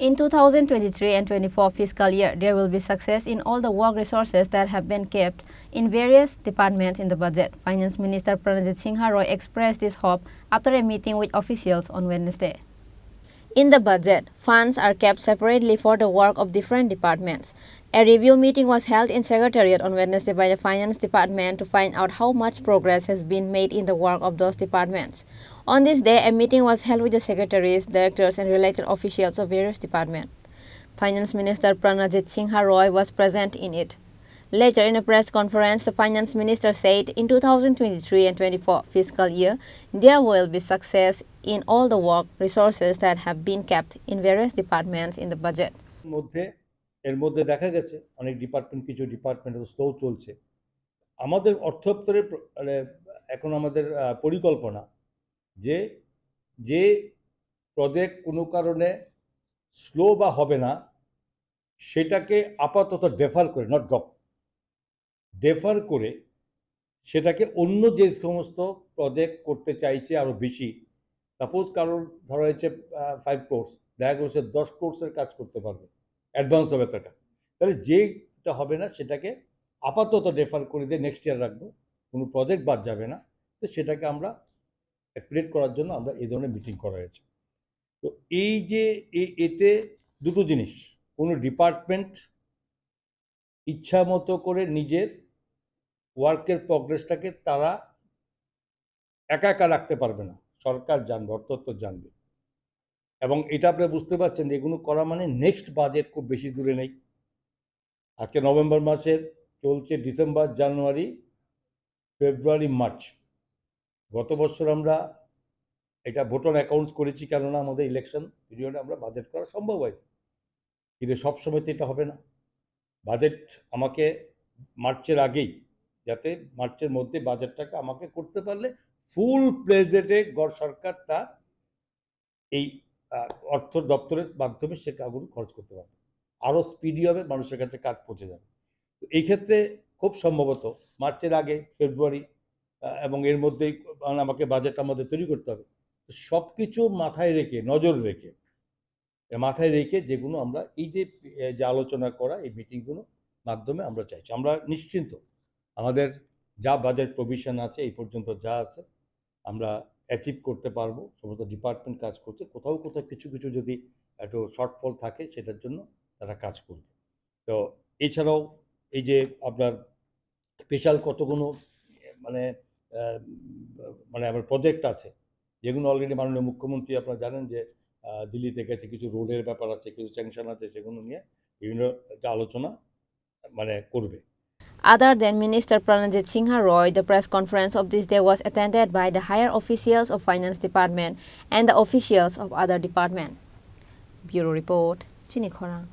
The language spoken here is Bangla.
In 2023 and 24 fiscal year, there will be success in all the work resources that have been kept in various departments in the budget. Finance Minister Pranajit Singha Roy expressed this hope after a meeting with officials on Wednesday. In the budget, funds are kept separately for the work of different departments. A review meeting was held in Secretariat on Wednesday by the Finance Department to find out how much progress has been made in the work of those departments. On this day, a meeting was held with the secretaries, directors, and related officials of various departments. Finance Minister Pranajit Singha Roy was present in it. Later, in a press conference, the Finance Minister said in 2023 and 24 fiscal year, there will be success in all the work resources that have been kept in various departments in the budget. এর মধ্যে দেখা গেছে অনেক ডিপার্টমেন্ট কিছু ডিপার্টমেন্ট স্লো চলছে আমাদের অর্থ দপ্তরের এখন আমাদের পরিকল্পনা যে যে প্রজেক্ট কোনো কারণে স্লো বা হবে না সেটাকে আপাতত ডেফার করে নট ড্রপ ডেফার করে সেটাকে অন্য যে সমস্ত প্রজেক্ট করতে চাইছে আরও বেশি সাপোজ কারোর ধরা হয়েছে 5 কোর্স দেখা গেছে 10 কোর্সের কাজ করতে পারবে অ্যাডভান্স হবে টাকা তাহলে যেটা হবে না সেটাকে আপাতত ডেফার করে দিয়ে নেক্সট ইয়ার রাখবো কোনো প্রজেক্ট বাদ যাবে না তো সেটাকে আমরা অ্যাকুরেট করার জন্য আমরা এই ধরনের মিটিং করা হয়েছে তো এই যে এতে দুটো জিনিস কোনো ডিপার্টমেন্ট ইচ্ছা মতো করে নিজের ওয়ার্কের প্রগ্রেসটাকে তারা একা একা রাখতে পারবে না সরকার জানবে অর্থ দপ্তর জানবে এবং এটা আপনারা বুঝতে পারছেন যে এগুলো করা মানে নেক্সট বাজেট খুব বেশি দূরে নেই আজকে নভেম্বর মাসের চলছে ডিসেম্বর জানুয়ারি ফেব্রুয়ারি মার্চ গত বছর আমরা এটা ভোটার অ্যাকাউন্টস করেছি কেননা আমাদের ইলেকশন পিরিয়ডে আমরা বাজেট করা সম্ভব হয় কিন্তু সবসময় তো এটা হবে না বাজেট আমাকে মার্চের আগেই যাতে মার্চের মধ্যে বাজেটটাকে আমাকে করতে পারলে ফুল প্লেজেটে সরকার তার এই অর্থ দপ্তরের মাধ্যমে সে টাকাগুলো খরচ করতে পারবে আরও স্পিডি হবে মানুষের কাছে কাজ পৌঁছে যাবে তো এই ক্ষেত্রে খুব সম্ভবত মার্চের আগে ফেব্রুয়ারি এবং এর মধ্যেই আমাকে বাজেটটা আমাদের তৈরি করতে হবে তো সব কিছু মাথায় রেখে নজর রেখে মাথায় রেখে যেগুলো আমরা এই যে আলোচনা করা এই মিটিংগুলো মাধ্যমে আমরা চাইছি আমরা নিশ্চিন্ত আমাদের যা বাজেট প্রভিশন আছে এই পর্যন্ত যা আছে আমরা অ্যাচিভ করতে পারবো সমস্ত ডিপার্টমেন্ট কাজ করছে কোথাও কোথাও কিছু কিছু যদি একটু শর্টফল থাকে সেটার জন্য তারা কাজ করবে তো এছাড়াও এই যে আপনার স্পেশাল কতগুলো মানে মানে আমার প্রজেক্ট আছে যেগুলো অলরেডি মাননীয় মুখ্যমন্ত্রী আপনারা জানেন যে দিল্লিতে গেছে কিছু রোডের ব্যাপার আছে কিছু স্যাংশন আছে সেগুলো নিয়ে বিভিন্ন আলোচনা মানে করবে Other than Minister Pranajit Singha Roy, the press conference of this day was attended by the higher officials of Finance Department and the officials of other departments. Bureau Report, Chini Khorang.